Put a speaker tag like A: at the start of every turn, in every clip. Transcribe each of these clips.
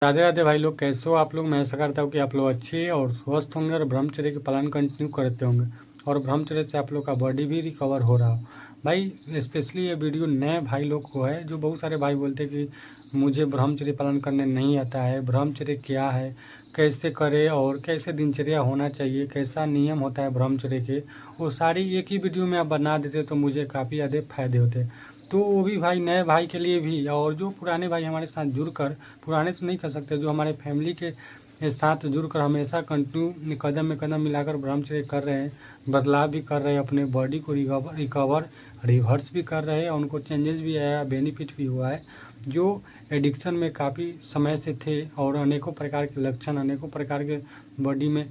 A: राधे राधे भाई लोग, कैसे हो आप लोग। मैं ऐसा करता हूँ कि आप लोग अच्छे और स्वस्थ होंगे और ब्रह्मचर्य के पालन कंटिन्यू करते होंगे और ब्रह्मचर्य से आप लोग का बॉडी भी रिकवर हो रहा हो। भाई स्पेशली ये वीडियो नए भाई लोग को है, जो बहुत सारे भाई बोलते हैं कि मुझे ब्रह्मचर्य पालन करने नहीं आता है, ब्रह्मचर्य क्या है, कैसे करे और कैसे दिनचर्या होना चाहिए, कैसा नियम होता है ब्रह्मचर्य के, वो सारी एक ही वीडियो में आप बना देते तो मुझे काफ़ी ज़्यादा फायदे होते। तो वो भी भाई नए भाई के लिए भी, और जो पुराने भाई हमारे साथ जुड़कर, पुराने तो नहीं कर सकते, जो हमारे फैमिली के साथ जुड़कर हमेशा कंटिन्यू कदम में कदम मिलाकर ब्रह्मचर्य कर रहे हैं, बदलाव भी कर रहे हैं, अपने बॉडी को रिकवर रिवर्स भी कर रहे हैं और उनको चेंजेस भी आया, बेनिफिट भी हुआ है। जो एडिक्शन में काफ़ी समय से थे और अनेकों प्रकार के लक्षण, अनेकों प्रकार के बॉडी में,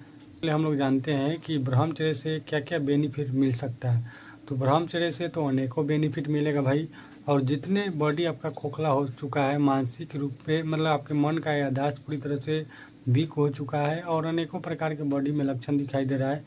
A: हम लोग जानते हैं कि ब्रह्मचर्य से क्या क्या बेनिफिट मिल सकता है। तो ब्रह्मचर्य से तो अनेकों बेनिफिट मिलेगा भाई। और जितने बॉडी आपका खोखला हो चुका है मानसिक रूप पे, मतलब आपके मन का याददाश्त पूरी तरह से वीक हो चुका है और अनेकों प्रकार के बॉडी में लक्षण दिखाई दे रहा है,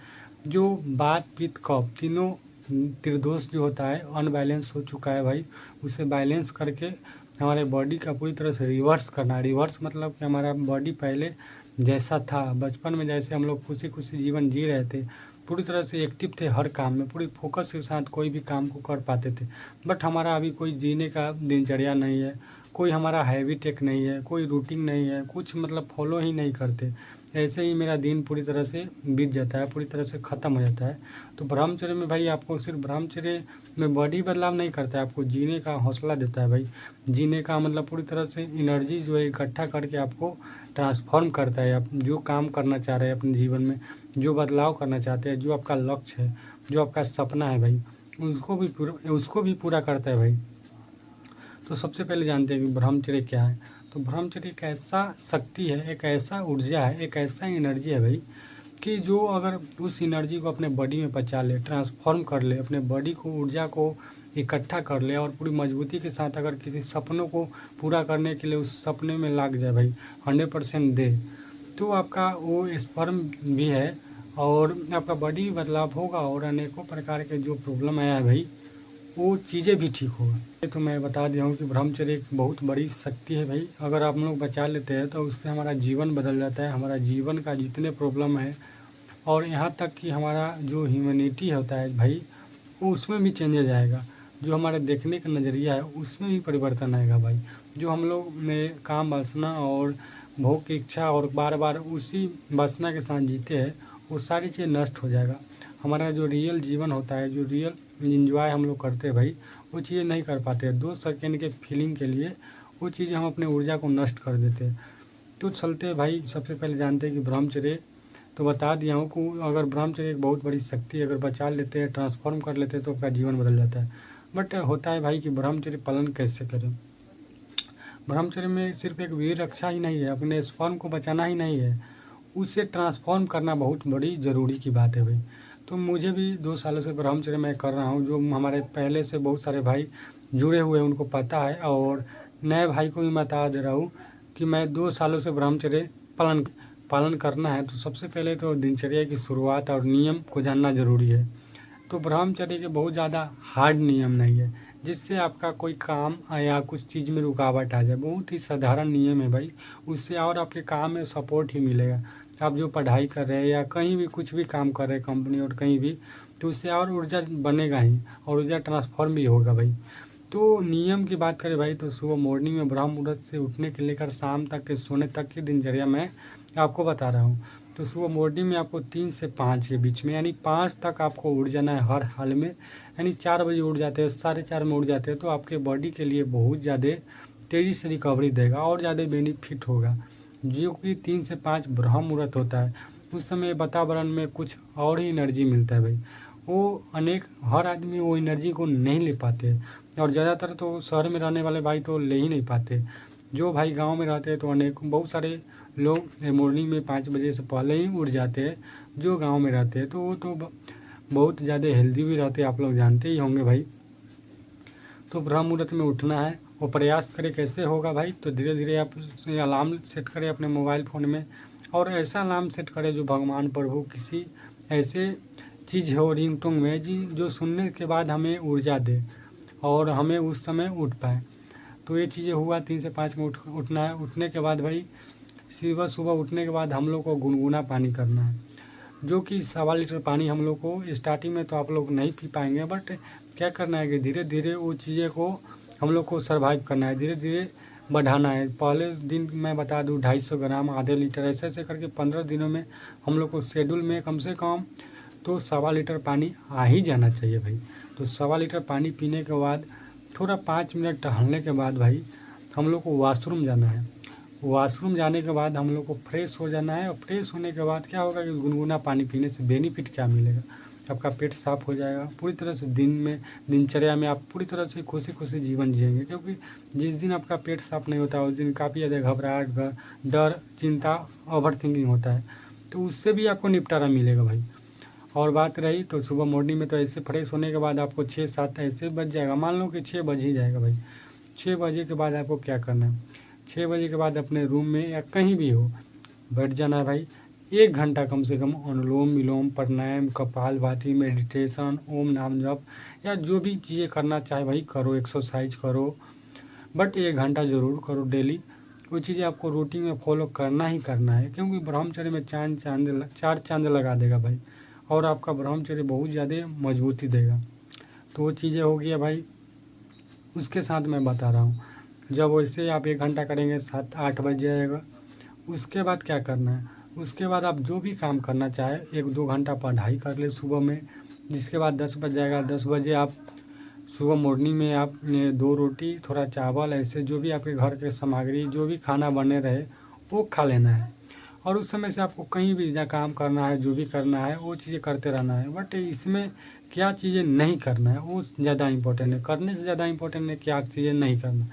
A: जो बात पित्त कफ तीनों त्रिदोष जो होता है अनबैलेंस हो चुका है भाई, उसे बैलेंस करके हमारे बॉडी का पूरी तरह से रिवर्स करना है। रिवर्स मतलब कि हमारा बॉडी पहले जैसा था, बचपन में जैसे हम लोग खुशी खुशी जीवन जी रहे थे, पूरी तरह से एक्टिव थे, हर काम में पूरी फोकस के साथ कोई भी काम को कर पाते थे। बट हमारा अभी कोई जीने का दिनचर्या नहीं है, कोई हमारा हैबिट एक नहीं है, कोई रूटीन नहीं है, कुछ मतलब फॉलो ही नहीं करते। ऐसे ही मेरा दिन पूरी तरह से बीत जाता है, पूरी तरह से ख़त्म हो जाता है। तो ब्रह्मचर्य में भाई आपको सिर्फ ब्रह्मचर्य में बॉडी बदलाव नहीं करता है, आपको जीने का हौसला देता है भाई। जीने का मतलब पूरी तरह से एनर्जी जो है इकट्ठा करके आपको ट्रांसफॉर्म करता है। आप जो काम करना चाह रहे हैं अपने जीवन में, जो बदलाव करना चाहते हैं, जो आपका लक्ष्य है, जो आपका सपना है भाई, उसको भी पूरा करता है भाई। तो सबसे पहले जानते हैं कि ब्रह्मचर्य क्या है। तो ब्रह्मचर्य एक ऐसा शक्ति है, एक ऐसा ऊर्जा है, एक ऐसा एनर्जी है भाई, कि जो अगर उस एनर्जी को अपने बॉडी में पचा ले, ट्रांसफॉर्म कर ले, अपने बॉडी को, ऊर्जा को इकट्ठा कर ले और पूरी मजबूती के साथ अगर किसी सपनों को पूरा करने के लिए उस सपने में लाग जाए भाई, 100% दे, तो आपका वो स्पर्म भी है और आपका बॉडी भी बदलाव होगा और अनेकों प्रकार के जो प्रॉब्लम आया है भाई, वो चीज़ें भी ठीक होगा। ये तो मैं बता दिया हूँ कि ब्रह्मचर्य एक बहुत बड़ी शक्ति है भाई। अगर आप लोग बचा लेते हैं तो उससे हमारा जीवन बदल जाता है, हमारा जीवन का जितने प्रॉब्लम है और यहाँ तक कि हमारा जो ह्यूमैनिटी होता है भाई, वो उसमें भी चेंजेज आएगा। जो हमारे देखने का नज़रिया है उसमें भी परिवर्तन आएगा भाई। जो हम लोग में काम वासना और भोग की इच्छा और बार बार उसी वासना के साथ जीते हैं, वो सारी चीज़ नष्ट हो जाएगा। हमारा जो रियल जीवन होता है, जो रियल इंजॉय हम लोग करते हैं भाई, वो चीज़ें नहीं कर पाते हैं। 2 सेकेंड के फीलिंग के लिए वो चीज़ें हम अपने ऊर्जा को नष्ट कर देते हैं। तो चलते भाई, सबसे पहले जानते हैं कि ब्रह्मचर्य, तो बता दिया हूँ कि अगर ब्रह्मचर्य एक बहुत बड़ी शक्ति है, अगर बचा लेते हैं, ट्रांसफॉर्म कर लेते हैं तो आपका जीवन बदल जाता है। बट होता है भाई कि ब्रह्मचर्य पालन कैसे करें। ब्रह्मचर्य में सिर्फ एक वीर रक्षा ही नहीं है, अपने स्पर्म को बचाना ही नहीं है, उसे ट्रांसफॉर्म करना बहुत बड़ी ज़रूरी की बात है भाई। तो मुझे भी 2 सालों से ब्रह्मचर्य मैं कर रहा हूँ, जो हमारे पहले से बहुत सारे भाई जुड़े हुए हैं उनको पता है, और नए भाई को भी मैं बता दे रहा हूँ कि मैं 2 सालों से ब्रह्मचर्य पालन पालन करना है। तो सबसे पहले तो दिनचर्या की शुरुआत और नियम को जानना ज़रूरी है। तो ब्रह्मचर्य के बहुत ज़्यादा हार्ड नियम नहीं है जिससे आपका कोई काम या कुछ चीज़ में रुकावट आ जाए। बहुत ही साधारण नियम है भाई, उससे और आपके काम में सपोर्ट ही मिलेगा। आप जो पढ़ाई कर रहे हैं या कहीं भी कुछ भी काम कर रहे हैं कंपनी और कहीं भी, तो उससे और ऊर्जा बनेगा ही और ऊर्जा ट्रांसफॉर्म भी होगा भाई। तो नियम की बात करें भाई, तो सुबह मॉर्निंग में ब्रह्म मुहूर्त से उठने के लेकर शाम तक के सोने तक की दिनचर्या मैं आपको बता रहा हूँ। तो सुबह मॉर्निंग में आपको 3 से 5 के बीच में, यानी 5 तक आपको उठ जाना है हर हाल में। यानी 4 बजे उठ जाते हैं, 4:30 में उठ जाते हैं, तो आपके बॉडी के लिए बहुत ज़्यादा तेज़ी से रिकवरी देगा और ज़्यादा बेनिफिट होगा। जो कि 3 से 5 ब्रह्म मुहूर्त होता है, उस समय वातावरण में कुछ और ही एनर्जी मिलता है भाई। वो हर आदमी वो एनर्जी को नहीं ले पाते, और ज़्यादातर तो शहर में रहने वाले भाई तो ले ही नहीं पाते। जो भाई गांव में रहते हैं तो बहुत सारे लोग मॉर्निंग में 5 बजे से पहले ही उठ जाते हैं, जो गांव में रहते हैं, तो वो तो बहुत ज़्यादा हेल्दी भी रहते हैं, आप लोग जानते ही होंगे भाई। तो ब्रह्म मुहूर्त में उठना है, वो प्रयास करें। कैसे होगा भाई, तो धीरे धीरे आप अलार्म सेट करें अपने मोबाइल फ़ोन में, और ऐसा अलार्म सेट करें जो भगवान प्रभु किसी ऐसे चीज़ हो रिंगटोन में जी, जो सुनने के बाद हमें ऊर्जा दे और हमें उस समय उठ पाए। तो ये चीज़ें हुआ 3 से 5 में उठना है। उठने के बाद भाई सुबह सुबह उठने के बाद हम लोग को गुनगुना पानी करना है, जो कि 1.25 लीटर पानी हम लोग को स्टार्टिंग में तो आप लोग नहीं पी पाएंगे, बट क्या करना है कि धीरे धीरे वो चीज़ें को हम लोग को सर्वाइव करना है, धीरे धीरे बढ़ाना है। पहले दिन मैं बता दूं 250 ग्राम, आधे लीटर, ऐसे ऐसे करके 15 दिनों में हम लोग को शेड्यूल में कम से कम तो 1.25 लीटर पानी आ ही जाना चाहिए भाई। तो 1.25 लीटर पानी पीने के बाद थोड़ा 5 मिनट टहलने के बाद भाई हम लोग को वॉशरूम जाना है। वॉशरूम जाने के बाद हम लोग को फ्रेश हो जाना है, और फ्रेश होने के बाद क्या होगा कि गुनगुना पानी पीने से बेनिफिट क्या मिलेगा, आपका पेट साफ हो जाएगा। पूरी तरह से दिनचर्या में आप पूरी तरह से खुशी खुशी जीवन जिएंगे, क्योंकि जिस दिन आपका पेट साफ नहीं होता उस दिन काफ़ी ज़्यादा घबराहट, डर, चिंता, ओवर थिंकिंग होता है, तो उससे भी आपको निपटारा मिलेगा भाई। और बात रही तो सुबह मॉर्निंग में तो ऐसे फ्रेश होने के बाद आपको 6-7 ऐसे बज जाएगा, मान लो कि 6 बज ही जाएगा भाई। 6 बजे के बाद आपको क्या करना है, 6 बजे के बाद अपने रूम में या कहीं भी हो बैठ जाना है भाई। 1 घंटा कम से कम अनुलोम विलोम, प्राणायाम, कपालभाति, मेडिटेशन, ओम नाम जप या जो भी चीज़ें करना चाहे भाई करो, एक्सरसाइज करो, बट 1 घंटा ज़रूर करो डेली। वो चीज़ें आपको रूटीन में फॉलो करना ही करना है, क्योंकि ब्रह्मचर्य में 4 चांद लगा देगा भाई, और आपका ब्रह्मचर्य बहुत ज़्यादा मजबूती देगा। तो वो चीज़ें हो गया भाई। उसके साथ मैं बता रहा हूँ, जब वैसे आप 1 घंटा करेंगे 7-8 बज जाएगा। उसके बाद क्या करना है, उसके बाद आप जो भी काम करना चाहे 1-2 घंटा पढ़ाई कर ले सुबह में, जिसके बाद 10 बज जाएगा। 10 बजे आप सुबह मॉर्निंग में आप 2 रोटी, थोड़ा चावल, ऐसे जो भी आपके घर के सामग्री जो भी खाना बने रहे वो खा लेना है। और उस समय से आपको कहीं भी जहाँ काम करना है, जो भी करना है वो चीज़ें करते रहना है। बट इसमें क्या चीज़ें नहीं करना है वो ज़्यादा इम्पोर्टेंट है, करने से ज़्यादा इम्पोर्टेंट है क्या चीज़ें नहीं करना।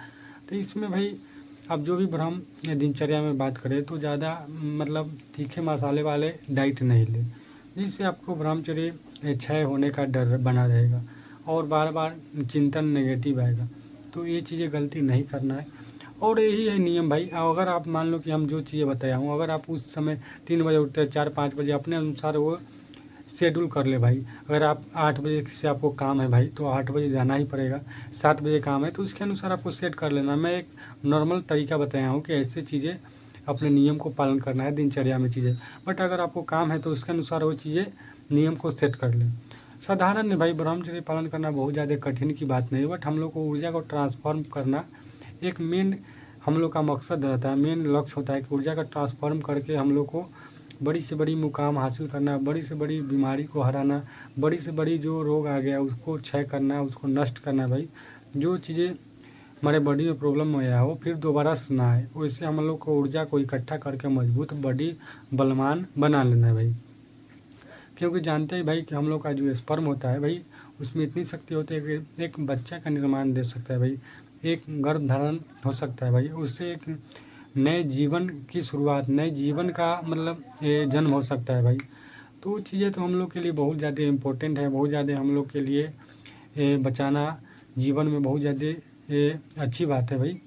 A: तो इसमें भाई आप जो भी ब्रह्म दिनचर्या में बात करें तो ज़्यादा मतलब तीखे मसाले वाले डाइट नहीं लें, जिससे आपको ब्रह्मचर्य क्षय होने का डर बना रहेगा और बार बार चिंतन नेगेटिव आएगा। तो ये चीज़ें गलती नहीं करना है, और यही है नियम भाई। अगर आप मान लो कि हम जो चीज़ें बताया हूँ, अगर आप उस समय 3 बजे उठते हैं, 4-5 बजे अपने अनुसार वो शेड्यूल कर ले भाई। अगर आप 8 बजे से आपको काम है भाई तो 8 बजे जाना ही पड़ेगा, 7 बजे काम है तो उसके अनुसार आपको सेट कर लेना। मैं एक नॉर्मल तरीका बताया हूँ कि ऐसे चीज़ें अपने नियम को पालन करना है दिनचर्या में चीज़ें, बट अगर आपको काम है तो उसके अनुसार वो चीज़ें नियम को सेट कर लें। साधारण है भाई, ब्रह्मचर्य पालन करना बहुत ज़्यादा कठिन की बात नहीं है, बट हम लोग को ऊर्जा को ट्रांसफॉर्म करना एक मेन हम लोग का मकसद रहता है, मेन लक्ष्य होता है कि ऊर्जा का ट्रांसफॉर्म करके हम लोग को बड़ी से बड़ी मुकाम हासिल करना, बड़ी से बड़ी बीमारी को हराना, बड़ी से बड़ी जो रोग आ गया उसको क्षय करना, उसको नष्ट करना भाई। जो चीज़ें हमारे बॉडी में प्रॉब्लम आया हो फिर दोबारा से ना आए, वैसे हम लोग को ऊर्जा को इकट्ठा करके मजबूत बॉडी बलवान बना लेना है भाई। क्योंकि जानते हैं भाई कि हम लोग का जो स्पर्म होता है भाई उसमें इतनी शक्ति होती है कि एक बच्चा का निर्माण दे सकता है भाई, एक गर्भ धारण हो सकता है भाई, उससे एक नए जीवन की शुरुआत, नए जीवन का मतलब ये जन्म हो सकता है भाई। तो वो चीज़ें तो हम लोग के लिए बहुत ज़्यादा इम्पोर्टेंट है, बहुत ज़्यादा हम लोग के लिए बचाना जीवन में बहुत ज़्यादा अच्छी बात है भाई।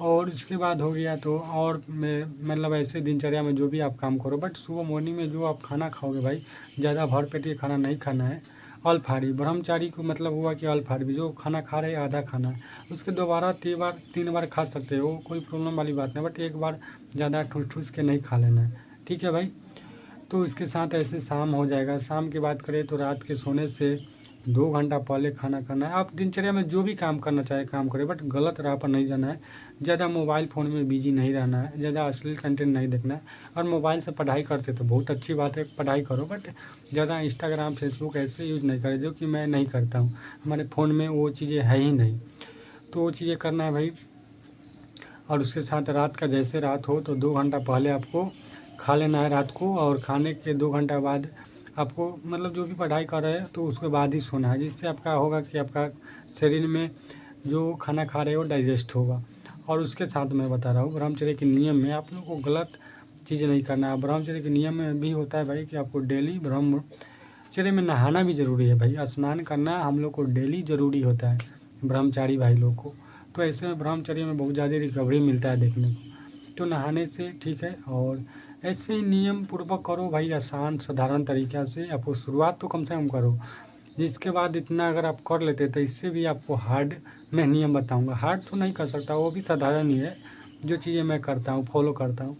A: और इसके बाद हो गया तो और मतलब ऐसे दिनचर्या में जो भी आप काम करो, बट सुबह मॉर्निंग में जो आप खाना खाओगे भाई ज़्यादा भरपेट के खाना नहीं खाना है। अल्पाहारी ब्रह्मचारी को मतलब हुआ कि अल्पाहारी जो खाना खा रहे आधा खाना है, उसके दोबारा 3 बार खा सकते हो, कोई प्रॉब्लम वाली बात नहीं, बट एक बार ज़्यादा ठूस ठूस के नहीं खा लेना है, ठीक है भाई। तो इसके साथ ऐसे शाम हो जाएगा। शाम की बात करें तो रात के सोने से 2 घंटा पहले खाना खाना है। आप दिनचर्या में जो भी काम करना चाहे काम करें, बट गलत राह पर नहीं जाना है, ज़्यादा मोबाइल फ़ोन में बिजी नहीं रहना है, ज़्यादा अश्लील कंटेंट नहीं देखना है। और मोबाइल से पढ़ाई करते तो बहुत अच्छी बात है, पढ़ाई करो, बट ज़्यादा इंस्टाग्राम फेसबुक ऐसे यूज़ नहीं करें, जो कि मैं नहीं करता हूँ, हमारे फ़ोन में वो चीज़ें है ही नहीं। तो वो चीज़ें करना है भाई। और उसके साथ रात का जैसे रात हो तो 2 घंटा पहले आपको खा लेना है रात को, और खाने के 2 घंटा बाद आपको मतलब जो भी पढ़ाई कर रहे हैं तो उसके बाद ही सोना है, जिससे आपका होगा कि आपका शरीर में जो खाना खा रहे हो डाइजेस्ट होगा। और उसके साथ मैं बता रहा हूँ ब्रह्मचर्य के नियम में आप लोग को गलत चीज़ें नहीं करना है। ब्रह्मचर्य के नियम में भी होता है भाई कि आपको डेली ब्रह्मचर्य में नहाना भी ज़रूरी है भाई, स्नान करना हम लोग को डेली ज़रूरी होता है ब्रह्मचारी भाई लोग को। तो ऐसे में ब्रह्मचर्य में बहुत ज़्यादा रिकवरी मिलता है देखने को, तो नहाने से ठीक है। और ऐसे ही नियम पूर्वक करो भाई, आसान साधारण तरीक़ा से। आपको शुरुआत तो कम से कम करो, जिसके बाद इतना अगर आप कर लेते तो इससे भी आपको हार्ड मैं नियम बताऊंगा। हार्ड तो नहीं कर सकता, वो भी साधारण ही है जो चीज़ें मैं करता हूँ, फॉलो करता हूँ।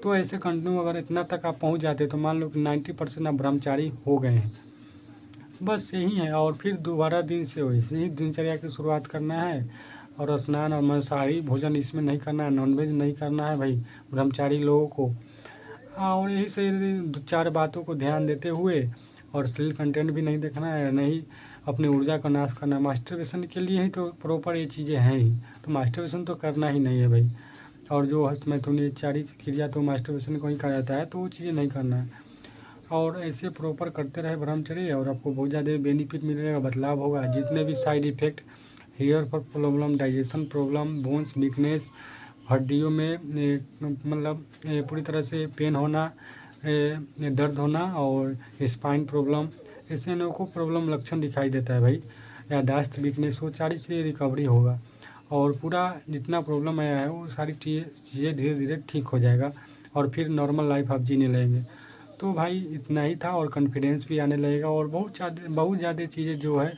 A: तो ऐसे कंटिन्यू अगर इतना तक आप पहुँच जाते तो मान लो कि 90% आप ब्रह्मचारी हो गए हैं। बस यही है। और फिर दोबारा दिन से वैसे ही दिनचर्या की शुरुआत करना है, और स्नान और मांसाहारी भोजन इसमें नहीं करना है, नॉनवेज नहीं करना है भाई ब्रह्मचारी लोगों को। और यही से 4 बातों को ध्यान देते हुए, और अश्लील कंटेंट भी नहीं देखना है, नहीं अपनी ऊर्जा का नाश करना है। मास्टरबेशन के लिए ही तो प्रॉपर ये चीज़ें हैं ही, तो मास्टरबेशन तो करना ही नहीं है भाई। और जो हस्तमैथुन ये 4 क्रिया तो मास्टरबेशन को ही कहा जाता है, तो वो चीज़ें नहीं करना है। और ऐसे प्रॉपर करते रहे ब्रह्मचर्य, और आपको बहुत ज़्यादा बेनिफिट मिलेगा, बदलाव होगा। जितने भी side effect, hair fall problem, digestion problem, bones weakness, हड्डियों में मतलब पूरी तरह से पेन होना, दर्द होना, और स्पाइन प्रॉब्लम, ऐसे अनेकों प्रॉब्लम लक्षण दिखाई देता है भाई। याददाश्त वीकनेस हो, सारी से रिकवरी होगा, और पूरा जितना प्रॉब्लम आया है वो सारी चीज़ें धीरे धीरे ठीक हो जाएगा, और फिर नॉर्मल लाइफ आप जीने लगेंगे। तो भाई इतना ही था, और कॉन्फिडेंस भी आने लगेगा, और बहुत ज़्यादा चीज़ें जो है,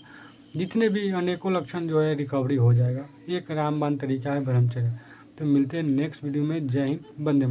A: जितने भी अनेकों लक्षण जो है रिकवरी हो जाएगा। एक रामबाण तरीका है ब्रह्मचर्य। तो मिलते हैं नेक्स्ट वीडियो में। जय हिंद, वंदे मातरम।